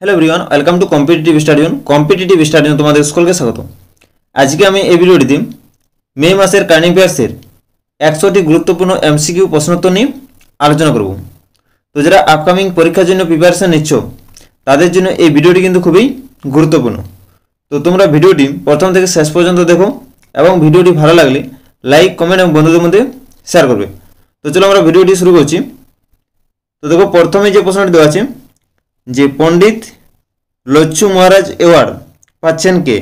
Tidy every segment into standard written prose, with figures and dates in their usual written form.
Hello everyone welcome to competitive studian तुम्हारे school के स्वागत। आज के हमें भिडियोटी मे मासेर कारेंट अफेयर्सের 100টি গুরুত্বপূর্ণ এমসিকিউ প্রশ্নোত্তর নিয়ে আলোচনা করব। তো যারা আপকামিং পরীক্ষার জন্য প্রিপারেশন নিচ্ছ তাদের জন্য এই ভিডিওটি কিন্তু খুবই গুরুত্বপূর্ণ। তো তোমরা ভিডিওটি প্রথম থেকে শেষ পর্যন্ত দেখো এবং ভিডিওটি ভালো লাগলে লাইক কমেন্ট এবং বন্ধুদের মধ্যে শেয়ার করবে। তো চলো আমরা ভিডিওটি শুরু করছি। তো দেখো প্রথমে যে প্রশ্নটি দেওয়া আছে যে पंडित लच्छू महाराज अवार्ड पाচ্ছেন কে।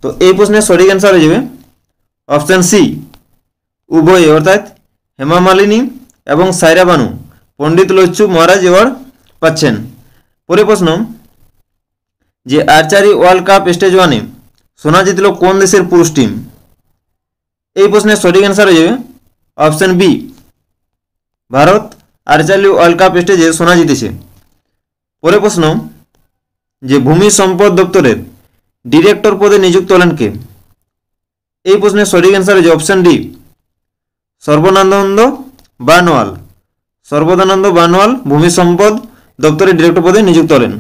তো এই প্রশ্নের সঠিক অ্যান্সার হয়ে যাবে অপশন সি উভয়, অর্থাৎ হেমা মালিনী এবং সাইরা বানু पंडित लच्छू महाराज अवार्ड পাচ্ছেন। পরের প্রশ্ন যে আর্চারি ওয়ার্ল্ড কাপ স্টেজ ওয়ানে সোনা জিতল কোন দেশের পুরুষ টিম। এই প্রশ্নের সঠিক অ্যান্সার হয়ে যাবে option B Bharat archery world cup স্টেজে সোনা জিতেছে। পরের প্রশ্ন যে ভূমি সম্পদ দপ্তরের ডিরেক্টর পদে নিযুক্ত হলেন কে। এই প্রশ্নের সঠিক অ্যান্সার হচ্ছে অপশন ডি সর্বদানন্দ বানোয়াল। সর্বদানন্দ বানোয়াল ভূমি সম্পদ দপ্তরের ডিরেক্টর পদে নিযুক্ত হলেন।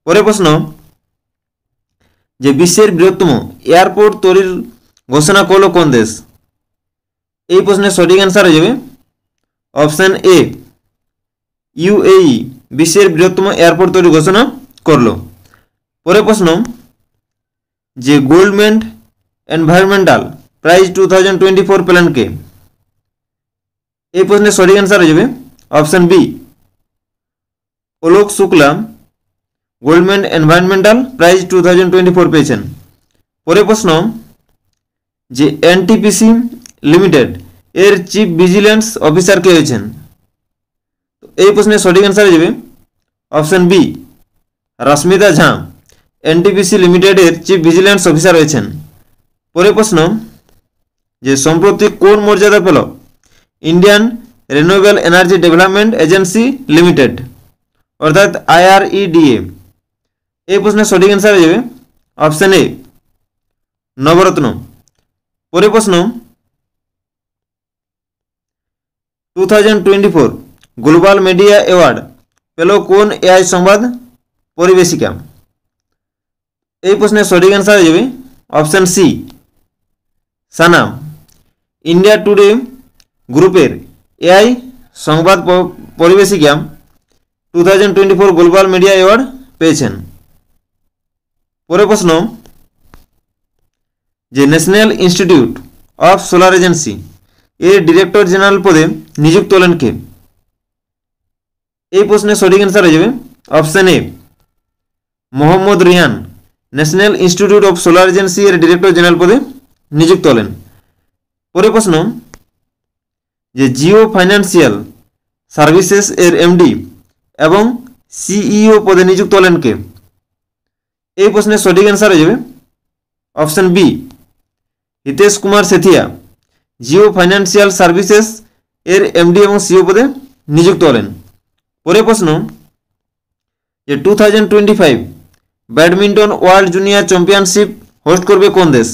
পরের প্রশ্ন যে বিশ্বের বৃহত্তম এয়ারপোর্ট তৈরির ঘোষণা করল কোন দেশ। এই প্রশ্নের সঠিক অ্যান্সার হয়ে যাবে অপশন এ ইউএই বিশ্বের বৃহত্তম এয়ারপোর্ট তৈরি ঘোষণা করল। পরের প্রশ্ন যে গোল্ডম্যান এনভায়রনমেন্টাল প্রাইজ 2024 পেলেন কে। এই প্রশ্নের সঠিক অ্যান্সার হয়ে যাবে option B Alok Shukla Goldman environmental prize 2024 পেয়েছেন। পরের প্রশ্ন যে এনটিপিসি লিমিটেড এর চিফ ভিজিলেন্স অফিসার কে হয়েছেন। এই প্রশ্নের সঠিক অ্যান্সার হয়ে যাবে option B Rashmita Jha NTPC লিমিটেডের চিফ ভিজিলেন্স অফিসার হয়েছেন। পরের প্রশ্ন যে সম্প্রতি কোন মর্যাদা পেল Indian renewable energy development agency limited, অর্থাৎ IREDA। এই প্রশ্নের সঠিক অ্যান্সার হয়ে যাবে অপশন এ নবরত্ন। পরের প্রশ্ন 2024 গ্লোবাল মিডিয়া অ্যাওয়ার্ড পেল কোন এআই সংবাদ পরিবেশিকা। এই প্রশ্নের সঠিক অ্যান্সার হয়ে যাবে option C Sanam. India today গ্রুপের এআই সংবাদ পরিবেশিকা 2024 গ্লোবাল মিডিয়া অ্যাওয়ার্ড পেয়েছেন। পরের প্রশ্ন যে national institute of solar agency এর ডিরেক্টর জেনারেল পদে নিযুক্ত হলেন কে। এই প্রশ্নের সঠিক অ্যান্সার হয়ে যাবে option A Mohammad Riyan national institute of solar agency এর ডিরেক্টর জেনারেল পদে নিযুক্ত হলেন। পরের প্রশ্ন যে জিও ফাইন্যান্সিয়াল সার্ভিসেস এর এমডি এবং সিইও পদে নিযুক্ত হলেন কে। এই প্রশ্নের সঠিক অ্যান্সার হয়ে যাবে option B Hitesh Kumar Sethia Jio financial services এর এমডি এবং সিইও পদে নিযুক্ত হলেন। পরের প্রশ্ন যে 2025 badminton world junior championship host করবে কোন দেশ।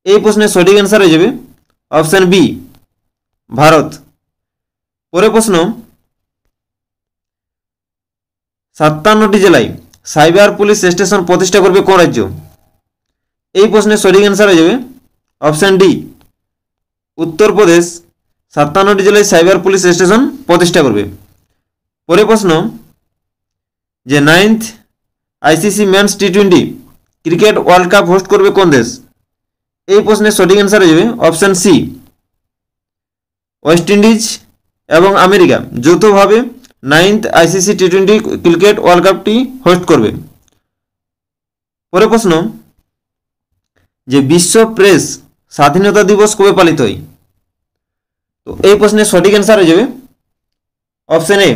এই প্রশ্নের সঠিক অ্যান্সার হয়ে যাবে অপশন বি ভারত। পরের প্রশ্ন 57টি জেলায় সাইবার পুলিশ স্টেশন প্রতিষ্ঠা করবে কোন রাজ্য। এই প্রশ্নের সঠিক অ্যান্সার হয়ে যাবে অপশন ডি উত্তরপ্রদেশ 57টি জেলায় সাইবার পুলিশ স্টেশন প্রতিষ্ঠা করবে। পরের প্রশ্ন যে 9th ICC men's T20 cricket world cup host করবে কোন দেশ। এই প্রশ্নের সঠিক অ্যান্সার হয়ে যাবে অপশন সি ওয়েস্ট ইন্ডিজ এবং আমেরিকা যৌথভাবে 9th ICC T20 cricket world কাপটি হোস্ট করবে। পরের প্রশ্ন যে বিশ্ব প্রেস স্বাধীনতা দিবস কবে পালিত হয়। তো এই প্রশ্নের সঠিক অ্যান্সার হয়ে যাবে অপশন এ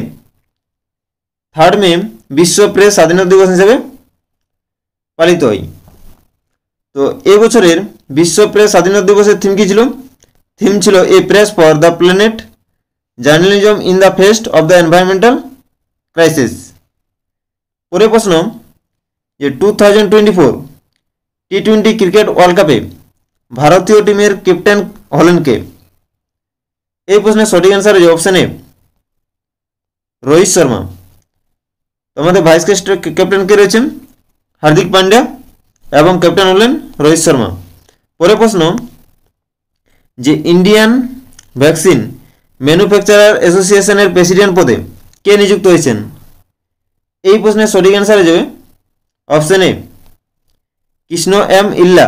3 মে বিশ্ব প্রেস স্বাধীনতা দিবস হিসেবে পালিত হয়। তো এই বছরের বিশ্ব প্রেস স্বাধীনতা দিবসের থিম কি ছিল। থিম ছিল a press for the planet journalism in the face of the environmental crisis. পরের প্রশ্ন যে 2024 T20 ক্রিকেট ওয়ার্ল্ড কাপে ভারতীয় টিমের ক্যাপ্টেন হলেন কে। এই প্রশ্নের সঠিক অ্যান্সার হচ্ছে অপশন এ রোহিত শর্মা। তো আমাদের ভাইস ক্যাপ্টেন কে রয়েছেন হার্দিক পান্ডিয়া এবং ক্যাপ্টেন হলেন রোহিত শর্মা। পরের প্রশ্ন, যে ইন্ডিয়ান ভ্যাকসিন ম্যানুফ্যাকচারার অ্যাসোসিয়েশনের প্রেসিডেন্ট পদে কে নিযুক্ত হয়েছেন? এই প্রশ্নের সঠিক অ্যান্সার হয়ে যাবে অপশন এ কৃষ্ণ এম ইল্লা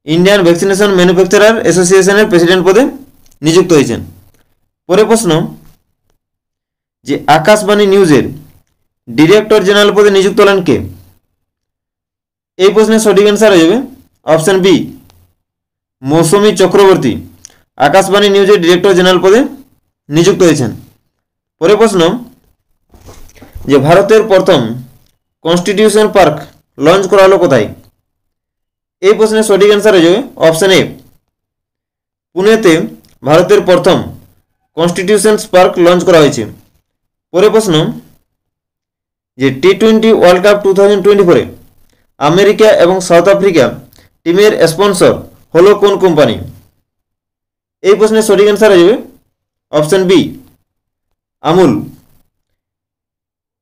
ইন্ডিয়ান ভ্যাকসিনেশন ম্যানুফ্যাকচারার অ্যাসোসিয়েশনের প্রেসিডেন্ট পদে নিযুক্ত হয়েছেন। পরের প্রশ্ন, যে আকাশবাণী নিউজের ডিরেক্টর জেনারেল পদে নিযুক্ত হলেন কে? এই প্রশ্নের সঠিক অ্যান্সার হয়ে যাবে অপশন বি মৌসুমী চক্রবর্তী আকাশবাণী নিউজের ডিরেক্টর জেনারেল পদে নিযুক্ত হয়েছেন। পরের প্রশ্ন, যে ভারতের প্রথম কনস্টিটিউশন পার্ক লঞ্চ করা হলো কোথায়? এই প্রশ্নের সঠিক অ্যান্সার হয়ে যাবে অপশন এ পুনেতে ভারতের প্রথম কনস্টিটিউশন পার্ক লঞ্চ করা হয়েছে। পরের প্রশ্ন, যে টি-20 ওয়ার্ল্ড কাপ 2024-এ আমেরিকা এবং সাউথ আফ্রিকা টিমের স্পন্সর হলো কোন কোম্পানি? এই প্রশ্নের সঠিক অ্যান্সার হয়ে যাবে অপশন বি আমুল।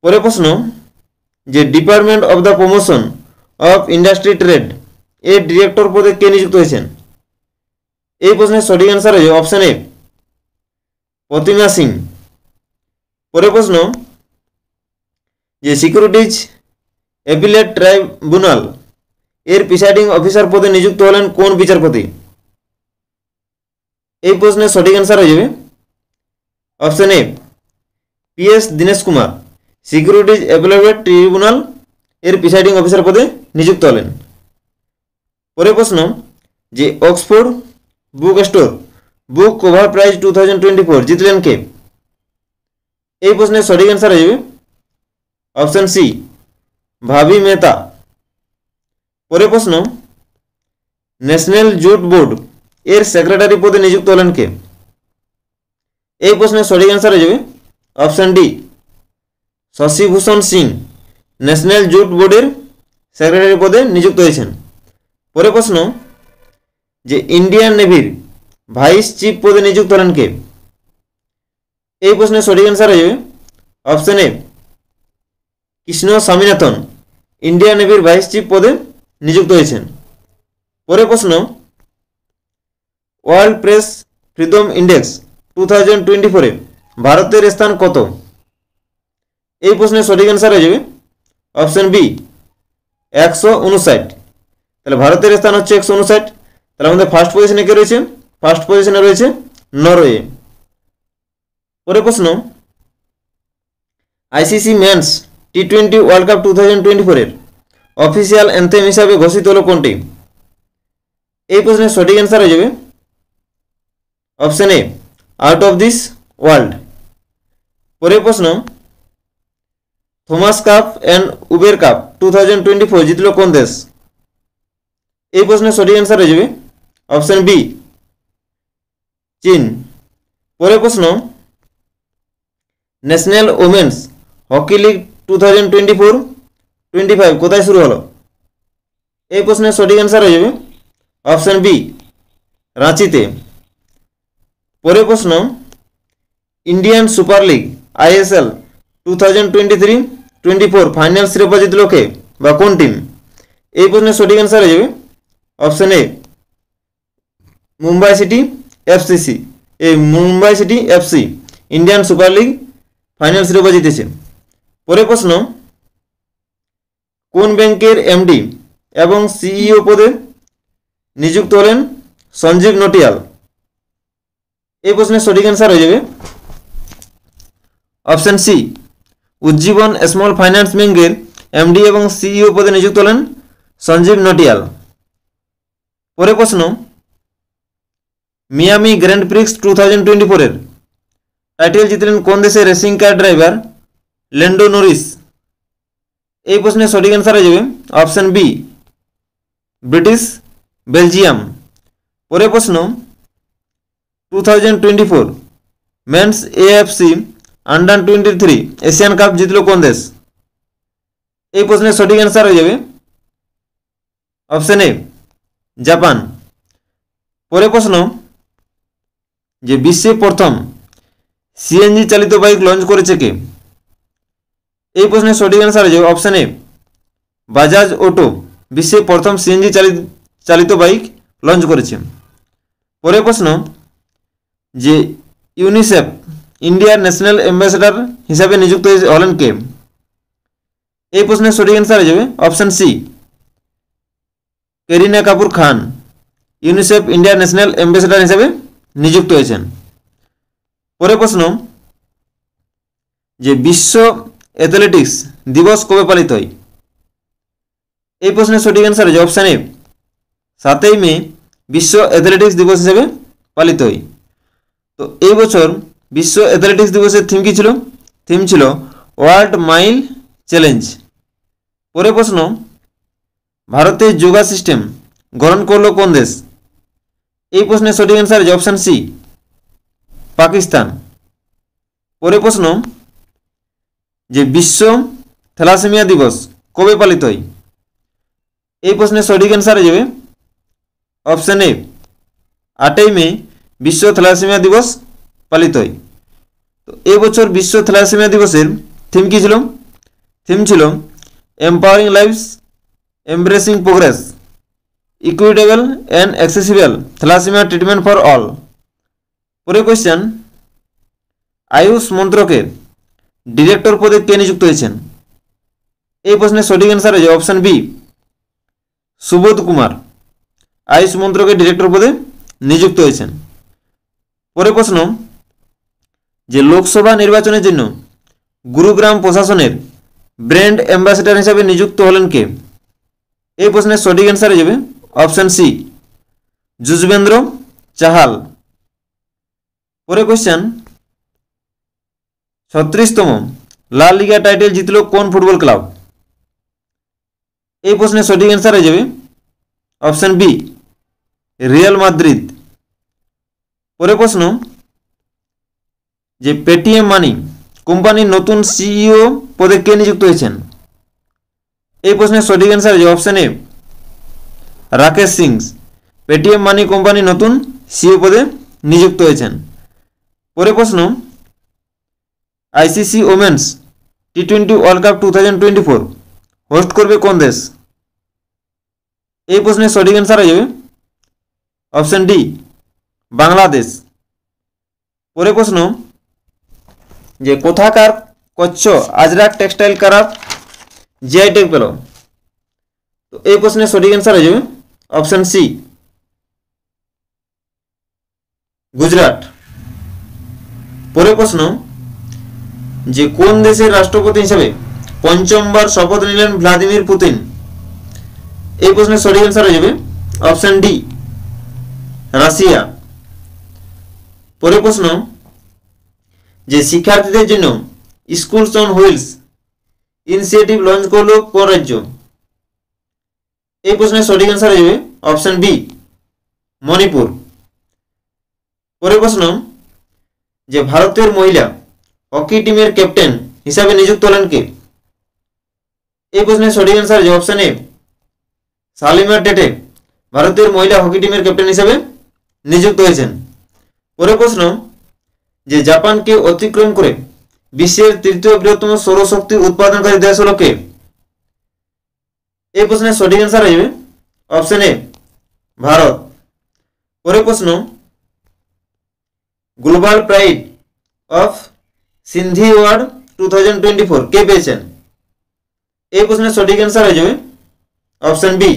পরের প্রশ্ন, যে department of the promotion of industry trade এর ডিরেক্টর পদে কে নিযুক্ত হয়েছেন? এই প্রশ্নের সঠিক অ্যান্সার হয়ে যাবে অপশন এ প্রতিমা সিং। পরের প্রশ্ন, যে সিকিউরিটিজ অ্যাপিলেট ট্রাইব্যুনাল এর প্রিসাইডিং অফিসার পদে নিযুক্ত হলেন কোন বিচারপতি? এই প্রশ্নের সঠিক অ্যান্সার হয়ে যাবে অপশন এ PS Dinesh Kumar securities appellate tribunal এর প্রিসাইডিং অফিসার পদে নিযুক্ত হলেন। পরের প্রশ্ন, যে অক্সফোর্ড বুক স্টোর বুক কভার প্রাইজ 2024 জিতলেন কে? এই প্রশ্নের সঠিক অ্যান্সার হয়ে যাবে অপশন সি ভাবি মেহতা। পরের প্রশ্ন, ন্যাশনাল জুট বোর্ড এর সেক্রেটারি পদে নিযুক্ত হলেন কে? এই প্রশ্নের সঠিক অ্যান্সার হয়ে যাবে option D Shashibhushan Singh national jute বোর্ডের সেক্রেটারি পদে নিযুক্ত হয়েছেন। পরের প্রশ্ন, যে ইন্ডিয়ান নেভির ভাইস চিফ পদে নিযুক্ত হলেন কে? এই প্রশ্নের সঠিক অ্যান্সার হয়ে যাবে option A Krishna Swaminathan Indian নেভির ভাইস চিফ পদে নিযুক্ত হয়েছেন। পরের প্রশ্ন, ওয়ার্ল্ড প্রেস ফ্রিডম ইন্ডেক্স 2024-এ ভারতের স্থান কত? এই প্রশ্নের সঠিক অ্যান্সার হয়ে যাবে অপশন বি 159। তাহলে ভারতের স্থান হচ্ছে 159। তাহলে আমাদের ফার্স্ট পজিশনে কে রয়েছে? ফার্স্ট পজিশনে রয়েছে নরওয়ে। পরের প্রশ্ন, আইসিসি মেন্স টি-20 ওয়ার্ল্ড কাপ 2024-এর অফিসিয়াল অ্যান্থেম হিসাবে ঘোষিত হলো কোনটি? এই প্রশ্নের সঠিক অ্যান্সার হয়ে যাবে option A out of this world. পরের প্রশ্ন, Thomas cup and Uber cup 2024 জিতল কোন দেশ? এই প্রশ্নের সঠিক অ্যান্সার হয়ে যাবে অপশন বি চীন। পরের প্রশ্ন, ন্যাশনাল ওমেন্স হকি লিগ 2024-25 কোথায় শুরু হলো? এই প্রশ্নের সঠিক অ্যান্সার হয়ে যাবে অপশন বি রাঁচিতে। পরের প্রশ্ন, Indian super league ISL 2023-24 final শিরোপা জিতল কে বা কোন টিম? এই প্রশ্নের সঠিক অ্যান্সার হয়ে যাবে অপশন এ Mumbai city FC Indian super league final শিরোপা জিতেছে। পরের প্রশ্ন, কোন ব্যাংকের MD এবং CEO পদে নিযুক্ত হলেন সঞ্জীব নোটিয়াল? এই প্রশ্নের সঠিক অ্যান্সার হয়ে যাবে option C Ujjivan small finance ব্যাংকের MD এবং CEO পদে নিযুক্ত হলেন সঞ্জীব নোটিয়াল। পরের প্রশ্ন, মিয়ামি গ্র্যান্ড প্রিক্স 2024-এর টাইটেল জিতলেন কোন দেশের রেসিং কার ড্রাইভার ল্যান্ডো নরিস? এই প্রশ্নের সঠিক অ্যান্সার হয়ে যাবে অপশন বি ব্রিটিশ বেলজিয়াম। পরের প্রশ্ন, 2024 মেন্স AFC আন্ডার-23 এশিয়ান কাপ জিতল কোন দেশ? এই প্রশ্নের সঠিক অ্যান্সার হয়ে যাবে অপশন এ জাপান। পরের প্রশ্ন, যে বিশ্বে প্রথম CNG চালিত বাইক লঞ্চ করেছে কে? এই প্রশ্নের সঠিক অ্যান্সার হয়ে যাবে অপশান এ, বাজাজ অটো বিশ্বে প্রথম সিএনজি চালিত বাইক লঞ্চ করেছে। পরের প্রশ্ন, যে ইউনিসেফ ইন্ডিয়ার ন্যাশনাল অ্যাম্বাসেডর হিসাবে নিযুক্ত হলেন কে? এই প্রশ্নের সঠিক অ্যান্সার হয়ে যাবে অপশান সি, করিনা কাপুর খান ইউনিসেফ ইন্ডিয়ার ন্যাশনাল অ্যাম্বাসেডর হিসাবে নিযুক্ত হয়েছেন। পরের প্রশ্ন, যে বিশ্ব অ্যাথলেটিক্স দিবস কবে পালিত হয়? এই প্রশ্নের সঠিক অ্যান্সার হয়ে যাবে অপশান এ, 7ই মে বিশ্ব অ্যাথলেটিক্স দিবস হিসেবে পালিত হয়। তো এই বছর বিশ্ব অ্যাথলেটিক্স দিবসের থিম কী ছিল? থিম ছিল ওয়ার্ল্ড মাইল চ্যালেঞ্জ। পরের প্রশ্ন, ভারতের যোগা সিস্টেম গ্রহণ করলো কোন দেশ? এই প্রশ্নের সঠিক অ্যান্সার হচ্ছে অপশান সি, পাকিস্তান। পরের প্রশ্ন, যে বিশ্ব থ্যালাসেমিয়া দিবস কবে পালিত হয়? এই প্রশ্নের সঠিক অ্যান্সার হয়ে যাবে অপশান এ, 8ই মে বিশ্ব থ্যালাসেমিয়া দিবস পালিত হয়। তো এই বছর বিশ্ব থ্যালাসেমিয়া দিবসের থিম কী ছিল? থিম ছিল empowering lives, embracing progress, equitable and accessible thalassemia treatment for all. পরের কোয়েশ্চেন, আয়ুষ মন্ত্রকের ডিরেক্টর পদে কে নিযুক্ত হয়েছেন? এই প্রশ্নের সঠিক অ্যান্সার হয়ে যাবে অপশান বি, সুবোধ কুমার আয়ুষ মন্ত্রকের ডিরেক্টর পদে নিযুক্ত হয়েছেন। পরের প্রশ্ন, যে লোকসভা নির্বাচনের জন্য গুরুগ্রাম প্রশাসনের ব্র্যান্ড অ্যাম্বাসেডর হিসাবে নিযুক্ত হলেন কে? এই প্রশ্নের সঠিক অ্যান্সার হয়ে যাবে অপশান সি, যুজবেন্দ্র চাহাল। পরের কোয়েশ্চেন, 36তম লা লিগা টাইটেল জিতল কোন ফুটবল ক্লাব? এই প্রশ্নের সঠিক অ্যান্সার হয়ে যাবে অপশান বি, রিয়াল মাদ্রিদ। পরের প্রশ্ন, যে পেটিএম মানি কোম্পানির নতুন সিইও পদে কে নিযুক্ত হয়েছেন? এই প্রশ্নের সঠিক অ্যান্সার হয়ে যাবে option A, Rakesh Singh Paytm Money কোম্পানির নতুন সিইও পদে নিযুক্ত হয়েছেন। পরের প্রশ্ন, আইসিসি ওমেন্স টি20 ওয়ার্ল্ড কাপ 2024 হোস্ট করবে কোন দেশ? এই প্রশ্নের সঠিক অ্যান্সার হয়ে যাবে অপশান ডি, বাংলাদেশ। পরের প্রশ্ন, যে কোথাকার Kutch Ajrak textile কারাপ GI tag পেল? তো এই প্রশ্নের সঠিক অ্যান্সার হয়ে যাবে অপশান সি, গুজরাট। পরের প্রশ্ন, যে কোন দেশের রাষ্ট্রপতি হিসেবে পঞ্চমবার শপথ নিলেন ভ্লাদিমির পুতিন? এই প্রশ্নের সঠিক অ্যান্সার হয়ে যাবে অপশান ডি, রাশিয়া। পরের প্রশ্ন, যে শিক্ষার্থীদের জন্য schools on wheels initiative launch করলো কোন রাজ্য? এই প্রশ্নের সঠিক অ্যান্সার হয়ে যাবে অপশান বি, মণিপুর। পরের প্রশ্ন, যে ভারতের মহিলা হকি টিমের ক্যাপ্টেন হিসাবে নিযুক্ত হলেন কে? এই প্রশ্নের সঠিক অ্যান্সার হয়ে যাবে অপশান এ, সালিমা টেটে ভারতের মহিলা হকি টিমের ক্যাপ্টেন হিসাবে নিযুক্ত হয়েছেন। পরের প্রশ্ন, যে জাপানকে অতিক্রম করে বিশ্বের তৃতীয় বৃহত্তম সৌরশক্তি উৎপাদনকারী দেশ হল কে? এই প্রশ্নের সঠিক অ্যান্সার হয়ে যাবে অপশান এ, ভারত। পরের প্রশ্ন, global pride of Sindhi award 2024 কে পেয়েছেন? এই প্রশ্নের সঠিক অ্যান্সার হয়ে যাবে option B,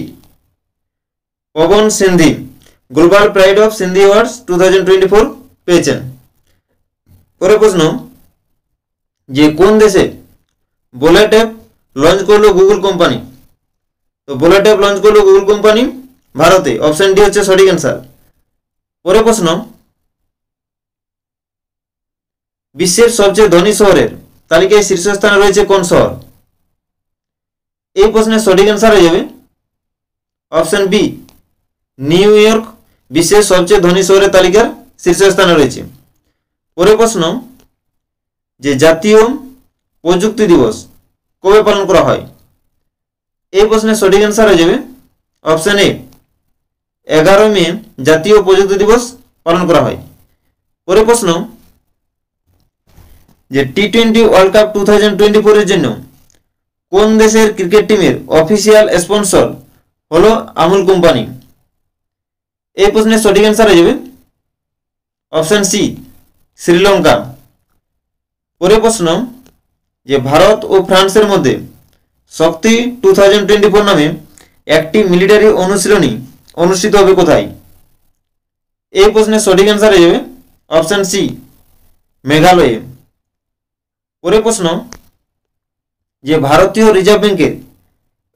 Pawan Sindhi global pride of Sindhi awards 2024 পেয়েছেন। পরের প্রশ্ন, যে কোন দেশে বোলেট অ্যাপ লঞ্চ করলো গুগল কোম্পানি? তো বোলেট অ্যাপ লঞ্চ করলো গুগল কোম্পানি ভারতে, অপশান ডি হচ্ছে সঠিক অ্যান্সার। পরের প্রশ্ন, বিশ্বের সবচেয়ে ধনী শহরের তালিকায় শীর্ষস্থানে রয়েছে কোন শহর? এই প্রশ্নের সঠিক অ্যান্সার হয়ে যাবে অপশান বি, নিউ ইয়র্ক বিশ্বের সবচেয়ে ধনী শহরের তালিকার শীর্ষস্থানে রয়েছে। পরের প্রশ্ন, যে জাতীয় প্রযুক্তি দিবস কবে পালন করা হয়? এই প্রশ্নের সঠিক অ্যান্সার হয়ে যাবে অপশান এ, 11 মে জাতীয় প্রযুক্তি দিবস পালন করা হয়। পরের প্রশ্ন, যে টি20 ওয়ার্ল্ড কাপ 2024 এর জন্য কোন দেশের ক্রিকেট টিমের অফিসিয়াল স্পন্সর হলো আমুল কোম্পানি? এই প্রশ্নের সঠিক অ্যান্সার হয়ে যাবে অপশন সি, শ্রীলঙ্কা। পরের প্রশ্ন, যে ভারত ও ফ্রান্সের মধ্যে শক্তি 2024 নামে একটি মিলিটারি অনুশীলনী অনুষ্ঠিত হবে কোথায়? এই প্রশ্নের সঠিক অ্যান্সার হয়ে যাবে অপশন সি, মেঘালয়ে। পরের প্রশ্ন, যে ভারতীয় রিজার্ভ ব্যাংকের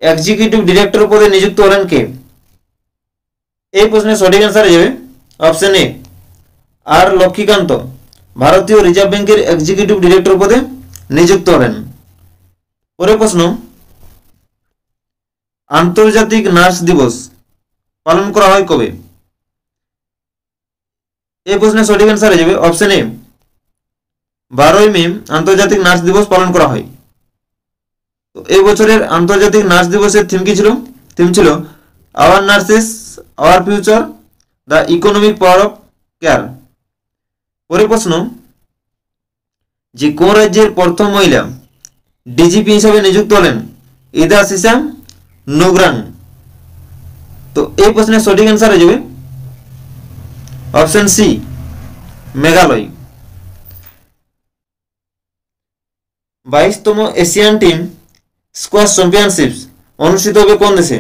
এক্সিকিউটিভ ডিরেক্টর পদে নিযুক্ত হলেন কে? এই প্রশ্নের সঠিক অ্যান্সার হয়ে যাবে অপশন এ, আর লক্ষ্মীকান্ত ভারতীয় রিজার্ভ ব্যাংকের এক্সিকিউটিভ ডিরেক্টর পদে নিযুক্ত হলেন। পরের প্রশ্ন, আন্তর্জাতিক নার্স দিবস পালন করা হয় কবে? এই প্রশ্নের সঠিক অ্যান্সার হয়ে যাবে অপশন এ, 12ই মে আন্তর্জাতিক নার্স দিবস পালন করা হয়। তো এই বছরের আন্তর্জাতিক নার্স দিবসের থিম কি ছিল? থিম ছিল our nurses our future, the economic power of care. পরের প্রশ্ন, যে কোন রাজ্যের প্রথম মহিলা ডিজিপি হিসাবে নিযুক্ত হলেন? ইদা সিসাম নোগ্রাং। তো এই প্রশ্নের সঠিক অ্যান্সার হয়ে যাবে অপশন সি, মেঘালয়। 22তম এশিয়ান টিম স্কোয়াশ চ্যাম্পিয়নশিপ অনুষ্ঠিত হবে কোন দেশে?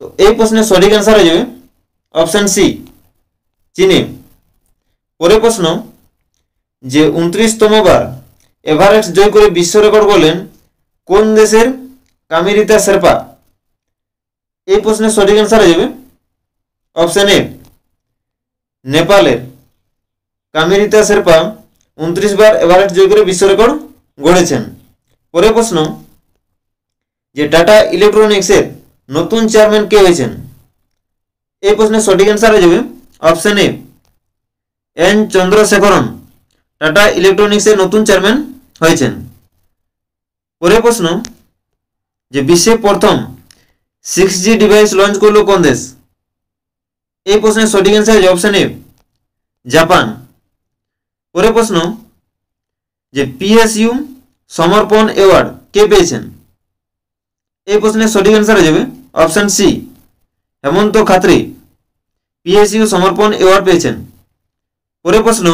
তো এই প্রশ্নের সঠিক অ্যান্সার হয়ে যাবে অপশন সি, চীনে। পরের প্রশ্ন, যে 29তম বার এভারেস্ট জয় করে বিশ্ব রেকর্ড করলেন কোন দেশের কামিরিতা শেরপা? এই প্রশ্নের সঠিক অ্যান্সার হয়ে যাবে অপশন এ, নেপালের কামিরিতা শেরপা 29 বার এভারেস্ট জয় করে বিশ্ব রেকর্ড গড়েছেন। পরের প্রশ্ন, যে টাটা ইলেকট্রনিক্সের নতুন চেয়ারম্যান কে হয়েছেন? এই প্রশ্নের সঠিক অ্যান্সার হয়ে যাবে অপশন এ, এন চন্দ্রশেখরন টাটা ইলেকট্রনিক্সের নতুন চেয়ারম্যান হয়েছেন। পরের প্রশ্ন, যে বিশ্বে প্রথম 6G ডিভাইস লঞ্চ করলো কোন দেশ? এই প্রশ্নের সঠিক অ্যান্সার হয়ে অপশন এ, জাপান। পরের প্রশ্ন, যে পিএসইউ সমর্পণ অ্যাওয়ার্ড কে পেয়েছেন? এই প্রশ্নের সঠিক অ্যান্সার হয়ে যাবে অপশন সি, হেমন্ত খাত্রি পিএসইউ সমর্পণ অ্যাওয়ার্ড পেয়েছেন। পরের প্রশ্ন,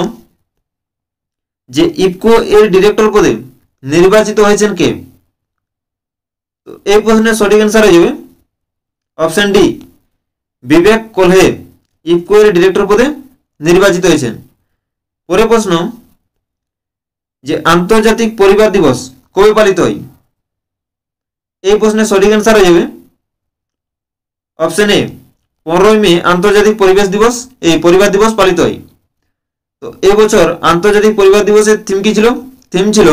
যে ইফকো এর ডিরেক্টর পদে নির্বাচিত হয়েছেন কে? তো এই প্রশ্নের সঠিক অ্যান্সার হয়ে যাবে অপশন ডি, বিবেক কোলহে ইফকো এর ডিরেক্টর পদে নির্বাচিত হয়েছেন। পরের প্রশ্ন, যে আন্তর্জাতিক পরিবার দিবস কবে পালিত হয়? এই প্রশ্নের সঠিক অ্যান্সার হয়ে যাবে অপশন এ, 15ই মে আন্তর্জাতিক পরিবার দিবস পালিত হয়। তো এই বছর আন্তর্জাতিক পরিবার দিবসের থিম কি ছিল? থিম ছিল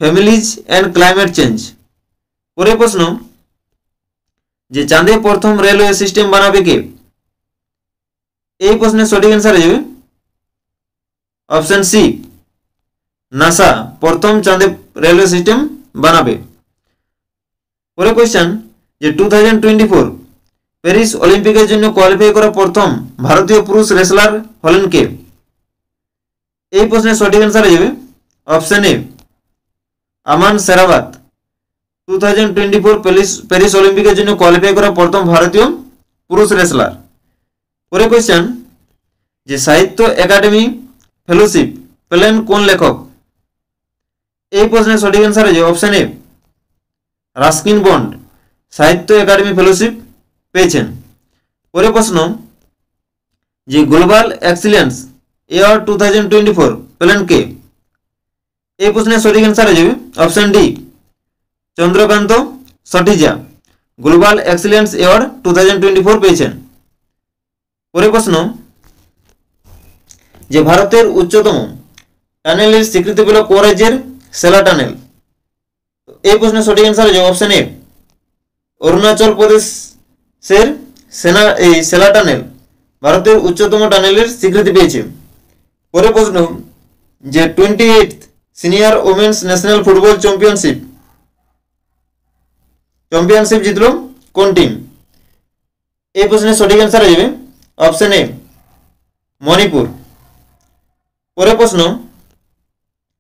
ফ্যামিলিজ অ্যান্ড ক্লাইমেট চেঞ্জ। পরের প্রশ্ন, যে চাঁদে প্রথম রেলওয়ে সিস্টেম বানাবে কে? এই প্রশ্নের সঠিক অ্যান্সার হয়ে যাবে অপশন সি, নাসা প্রথম চাঁদে রেলওয়ে সিস্টেম বানাবে। পরের কোয়েশ্চেন, যে 2024 প্যারিস অলিম্পিকের জন্য কোয়ালিফাই করা প্রথম ভারতীয় পুরুষ রেসলার হলেন কে? এই প্রশ্নের সঠিক অ্যান্সার হয়ে যাবে অপশন এ, আমান সেরাবাত 2024 প্যারিস অলিম্পিকের জন্য কোয়ালিফাই করা প্রথম ভারতীয় পুরুষ রেসলার। পরের কোয়েশ্চেন, যে সাহিত্য একাডেমি ফেলোশিপ পেলেন কোন লেখক? এই প্রশ্নের সঠিক অ্যান্সার হয়ে যাবে অপশন এ, রাস্কিন বন্ড সাহিত্য একাডেমি ফেলোশিপ পেয়েছেন। পরের প্রশ্ন, যে গ্লোবাল এক্সিলেন্স অ্যাওয়ার্ড 2024 পেলেন কে? এই প্রশ্নের সঠিক অ্যান্সার হয়ে যাবে option D, Chandrakant Sathija global excellence award 2024 পেয়েছেন। পরের প্রশ্ন, যে ভারতের উচ্চতম টানেলের স্বীকৃতি পেল কোন রাজ্যের সেলা টানেল? এই প্রশ্নের সঠিক অ্যান্সার হয়ে যাবে অপশন এ, অরুণাচল প্রদেশের সেলা টানেল ভারতের উচ্চতম টানেলের স্বীকৃতি পেয়েছে। পরের প্রশ্ন, যে 28th senior women's national football championship জিতল কোন টিম? এই প্রশ্নের সঠিক অ্যান্সার হয়ে যাবে অপশন এ, মণিপুর। পরের প্রশ্ন,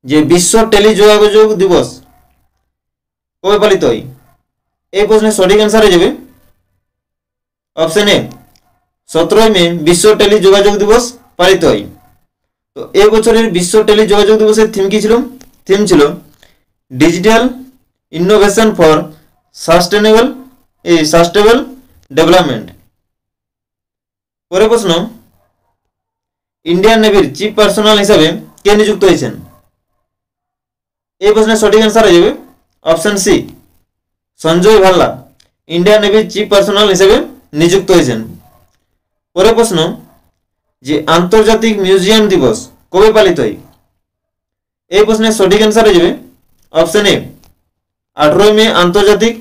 যে বিশ্ব টেলিযোগাযোগ দিবস কবে পালিত হয়? এই প্রশ্নের সঠিক অ্যান্সার হয়ে যাবে অপশন এ 17 মে বিশ্ব টেলি যোগাযোগ দিবস পালিত হয়। তো এই বছরের বিশ্ব টেলি যোগাযোগ দিবসের থিম কি ছিল? থিম ছিল digital innovation for sustainable development. পরের প্রশ্ন, ইন্ডিয়ান নেভির চিফ পার্সোনাল হিসাবে কে নিযুক্ত হয়েছেন? এই প্রশ্নের সঠিক অ্যান্সার হয়ে যাবে option C Sanjay Bhalla Indian নেভির চিফ পার্সোনাল হিসেবে নিযুক্ত হয়েছেন। পরের প্রশ্ন, যে আন্তর্জাতিক মিউজিয়াম দিবস কবে পালিত হয়? এই প্রশ্নের সঠিক অ্যান্সার হয়ে যাবে অপশন এ 18 মে আন্তর্জাতিক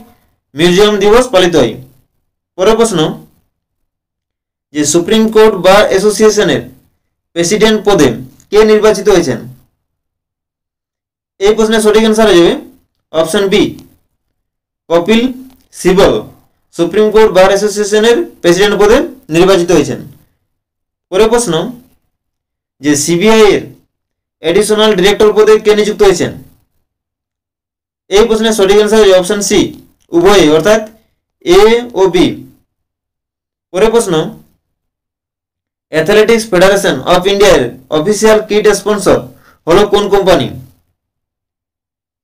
মিউজিয়াম দিবস পালিত হয়। পরের প্রশ্ন, যে সুপ্রিম কোর্ট বার অ্যাসোসিয়েশনের প্রেসিডেন্ট পদে কে নির্বাচিত হয়েছেন? এই প্রশ্নের সঠিক অ্যান্সার হয়ে যাবে option B Kapil Sibal Supreme Court Bar অ্যাসোসিয়েশনের প্রেসিডেন্ট পদে নির্বাচিত হয়েছেন। পরের প্রশ্ন, যে সিবিআই এর এডিশনাল ডিরেক্টর পদে কে নিযুক্ত হয়েছেন? এই প্রশ্নের সঠিক অ্যান্সার হয়ে অপশন সি উভয়ই, অর্থাৎ এ ও বি। পরের প্রশ্ন, অ্যাথলেটিক্স ফেডারেশন অফ ইন্ডিয়ার অফিসিয়াল কিট স্পন্সর হলো কোন কোম্পানি?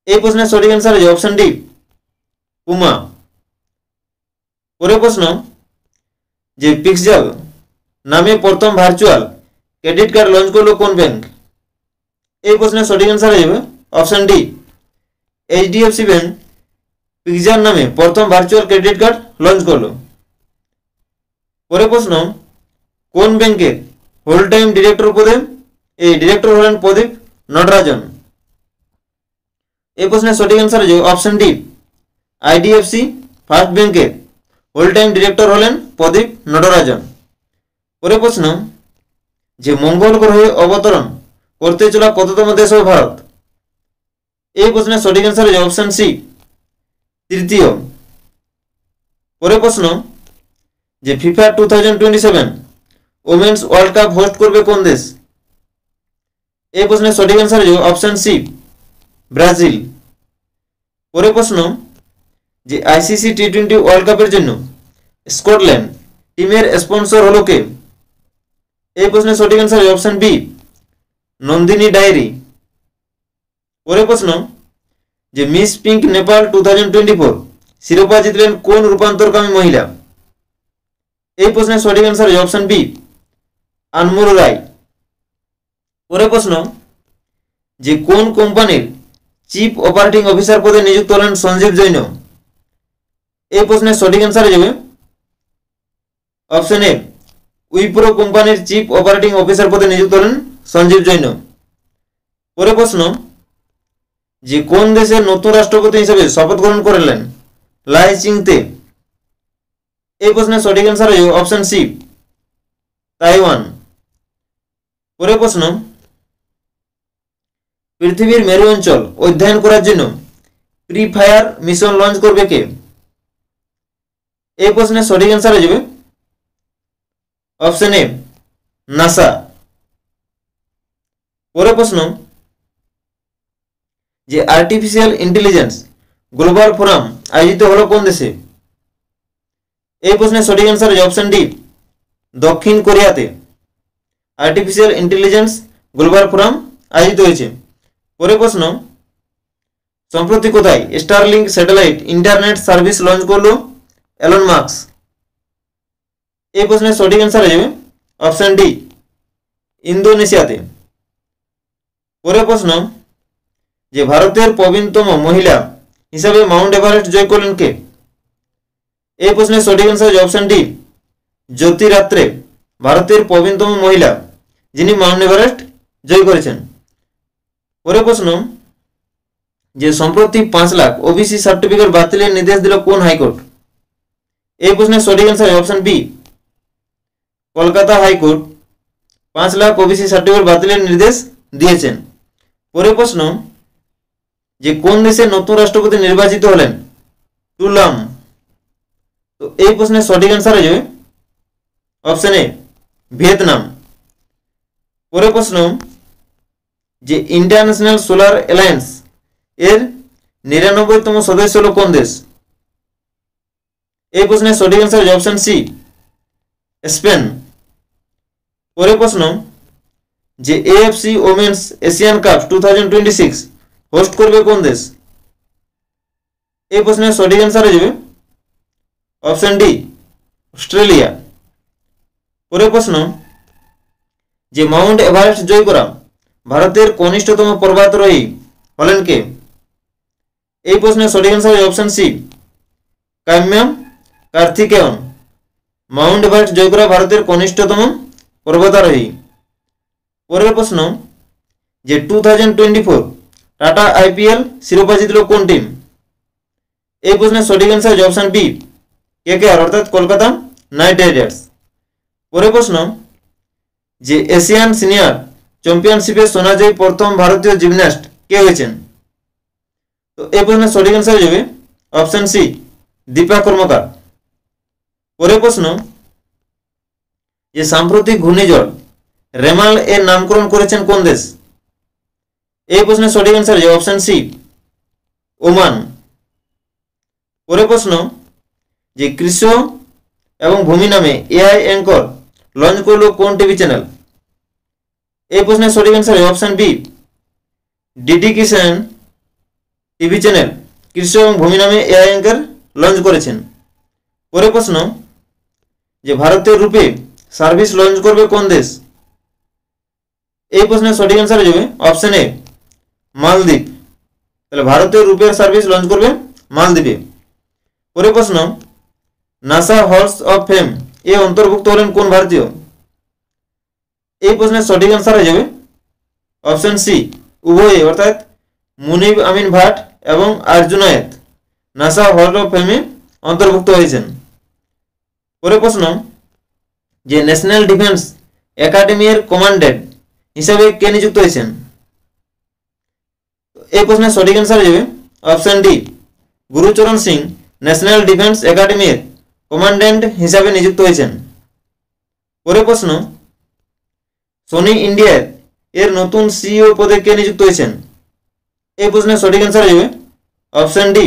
এই প্রশ্নের সঠিক অ্যান্সার হয়ে অপশন ডি পুমা। পরের প্রশ্ন, যে পিক্সেল নামে প্রথম ভার্চুয়াল ক্রেডিট কার্ড লঞ্চ করলো কোন ব্যাংক? এই প্রশ্নের সঠিক অ্যান্সার হয়ে যাবে option D HDFC bank pixel নামে প্রথম ভার্চুয়াল ক্রেডিট কার্ড লঞ্চ করলো। পরের প্রশ্ন, কোন ব্যাংকের হোল টাইম ডিরেক্টর পদে ডিরেক্টর হলেন প্রদীপ নটরাজন? এই প্রশ্নের সঠিক অ্যান্সার হয়ে যাবে অপশন ডি আইডিএফসি ফার্স্ট ব্যাংকের হোল টাইম ডিরেক্টর হলেন প্রদীপ নটরাজন। পরের প্রশ্ন, যে মঙ্গল গ্রহে অবতরণ করতে চলা কততম দেশ হবে ভারত? এই প্রশ্নের সঠিক অ্যান্সার হয়ে যাবে অপশন সি তৃতীয়। পরের প্রশ্ন, যে FIFA 2027 women's world cup host করবে কোন দেশ? এই প্রশ্নের সঠিক অ্যান্সার হয়ে যাবে অপশন সি ব্রাজিল। পরের প্রশ্ন, যে আইসিসি টি20 ওয়ার্ল্ড কাপের জন্য স্কটল্যান্ড টিমের স্পন্সর হলো কে? এই প্রশ্নের সঠিক অ্যান্সার হয়ে অপশন বি নন্দিনী ডায়েরি। পরের প্রশ্ন, যে মিস পিঙ্ক নেপাল 2024 শিরোপা জিতলেন কোন রূপান্তরকামী মহিলা? এই প্রশ্নের সঠিক অ্যান্সার হয়ে অপশন বি আনমোল রায়। পরের প্রশ্ন, যে কোন কোম্পানির চিফ অপারেটিং অফিসার পদে নিযুক্ত হলেন সঞ্জীব জৈন? এই প্রশ্নের সঠিক অ্যান্সার হয়ে যাবে অপশন এ উইপ্রো কোম্পানির চিফ অপারেটিং অফিসার পদে নিযুক্ত হলেন সঞ্জীব জৈন। পরের প্রশ্ন, যে কোন দেশের নতুন রাষ্ট্রপতি হিসেবে শপথ গ্রহণ করলেন লাই চিংতে? এই প্রশ্নের সঠিক অ্যান্সার হয়ে যাবে অপশন সি তাইওয়ান। পরের প্রশ্ন, পৃথিবীর মেরু অঞ্চল অধ্যয়ন করার জন্য প্রি ফায়ার মিশন লঞ্চ করবে কে? এই প্রশ্নের সঠিক অ্যান্সার হয়ে যাবে অপশন এ নাসা। পরের প্রশ্ন, যে আর্টিফিশিয়াল ইন্টেলিজেন্স গ্লোবাল ফোরাম আয়োজিত হলো কোন দেশে? এই প্রশ্নের সঠিক অ্যান্সার হয়ে অপশন ডি দক্ষিণ কোরিয়াতে আর্টিফিশিয়াল ইন্টেলিজেন্স গ্লোবাল ফোরাম আয়োজিত হয়েছে। পরের প্রশ্ন, সম্প্রতি কোথায় Starlink satellite internet service launch করলো এলন মাস্ক? এই প্রশ্নের সঠিক অ্যান্সার হয়ে যাবে অপশন ডি ইন্দোনেশিয়াতে। পরের প্রশ্ন, যে ভারতের প্রবীণতম মহিলা হিসাবে মাউন্ট এভারেস্ট জয় করলেন কে? এই প্রশ্নের সঠিক অ্যান্সার হচ্ছে অপশন ডি জ্যোতি রাত্রে ভারতের প্রবীণতম মহিলা যিনি মাউন্ট এভারেস্ট জয় করেছেন। পরের প্রশ্ন, যে সম্প্রতি 5 লাখ ওবিসি সার্টিফিকেট বাতিলের নির্দেশ দিল কোন হাইকোর্ট? এই প্রশ্নের সঠিক answer option B Kolkata high court 5 lakh OBC certificate বাতিলের নির্দেশ দিয়েছেন। পরের প্রশ্ন, যে কোন দেশের নতুন রাষ্ট্রপতি নির্বাচিত হলেন টুলাম? তো এই প্রশ্নের সঠিক অ্যান্সার হয়ে যাবে অপশন এ ভিয়েতনাম। পরের প্রশ্ন, যে ইন্টারন্যাশনাল সোলার অ্যালায়েন্স এর 99তম সদস্য হলো কোন দেশ? এই প্রশ্নের সঠিক অ্যান্সার হবে অপশন সি, স্পেন। পরের প্রশ্ন, যে AFC women's Asian cup 2026 host করবে কোন দেশ? এই প্রশ্নের সঠিক অ্যান্সার হয়ে যাবে অপশন ডি, অস্ট্রেলিয়া। পরের প্রশ্ন, যে মাউন্ট এভারেস্ট জয় করা ভারতের কনিষ্ঠতম পর্বতারোহী হলেন কে? এই প্রশ্নের সঠিক অ্যান্সার হবে option C, Kaamya Karthikeyan. Mount Everest জয় করা ভারতের কনিষ্ঠতম পর্বতারোহী। পরের প্রশ্ন, যে 2024 টাটা আইপিএল শিরোপা জিতল কোন টিম? এই প্রশ্নের সঠিক অ্যান্সার হবে অপশন বি, কেকেআর অর্থাৎ কলকাতা নাইট রাইডার্স। পরের প্রশ্ন, যে এশিয়ান সিনিয়র চ্যাম্পিয়নশিপে সোনাজয়ী প্রথম ভারতীয় জিমন্যাস্ট কে হয়েছেন? তো এই প্রশ্নের সঠিক অ্যান্সার হয়ে যাবে অপশন সি, দীপা কর্মকার। পরের প্রশ্ন, যে সাম্প্রতিক ঘূর্ণিঝড় রেমাল এর নামকরণ করেছেন কোন দেশ? এই প্রশ্নের সঠিক অ্যান্সার হয়ে যাবে অপশন সি, ওমান। পরের প্রশ্ন, যে কৃষ্ণ এবং ভূমি নামে এআই অ্যাঙ্কর লঞ্চ করলো কোন টিভি চ্যানেল? এই প্রশ্নের সঠিক অ্যান্সার হবে অপশন বি, ডিডি কিষান টিভি চ্যানেল কৃষ্ণ এবং ভূমি নামে এআই অ্যাঙ্কর লঞ্চ করেছেন। পরের প্রশ্ন, যে ভারতের রূপে সার্ভিস লঞ্চ করবে কোন দেশ? এই প্রশ্নের সঠিক অ্যান্সার হয়ে যাবে অপশন এ, মালদ্বীপ। তাহলে ভারতের রূপের সার্ভিস লঞ্চ করবে মালদ্বীপে। পরের প্রশ্ন, নাসা হলস অফ ফেম এ অন্তর্ভুক্ত হলেন কোন ভারতীয়? এই প্রশ্নের সঠিক অ্যান্সার হয়ে যাবে অপশন সি, উভয়ে অর্থাৎ মুনিব আমিন ভাট এবং আর্জুনায়েত নাসা হল অফ ফেমে অন্তর্ভুক্ত হয়েছেন। পরের প্রশ্ন, যে ন্যাশনাল ডিফেন্স একাডেমির কমান্ডেন্ট হিসাবে কে নিযুক্ত হয়েছেন? এই প্রশ্নের সঠিক অ্যান্সার হয়ে যাবে অপশন ডি, গুরুচরণ সিং ন্যাশনাল ডিফেন্স একাডেমির কমান্ড্যান্ট হিসাবে নিযুক্ত হয়েছেন। পরের প্রশ্ন, সোনি ইন্ডিয়া এর নতুন সিইও পদে কে নিযুক্ত হয়েছেন? এই প্রশ্নের সঠিক অ্যান্সার হয়ে যাবে অপশন ডি,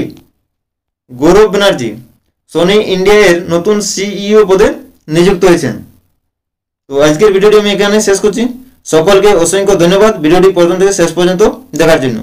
গৌরব ব্যানার্জি সোনি ইন্ডিয়া এর নতুন সিইও পদে নিযুক্ত হয়েছেন। তো আজকের ভিডিওটি আমি এখানে শেষ করছি। সকলকে অসংখ্য ধন্যবাদ ভিডিওটি প্রথম থেকে শেষ পর্যন্ত দেখার জন্য।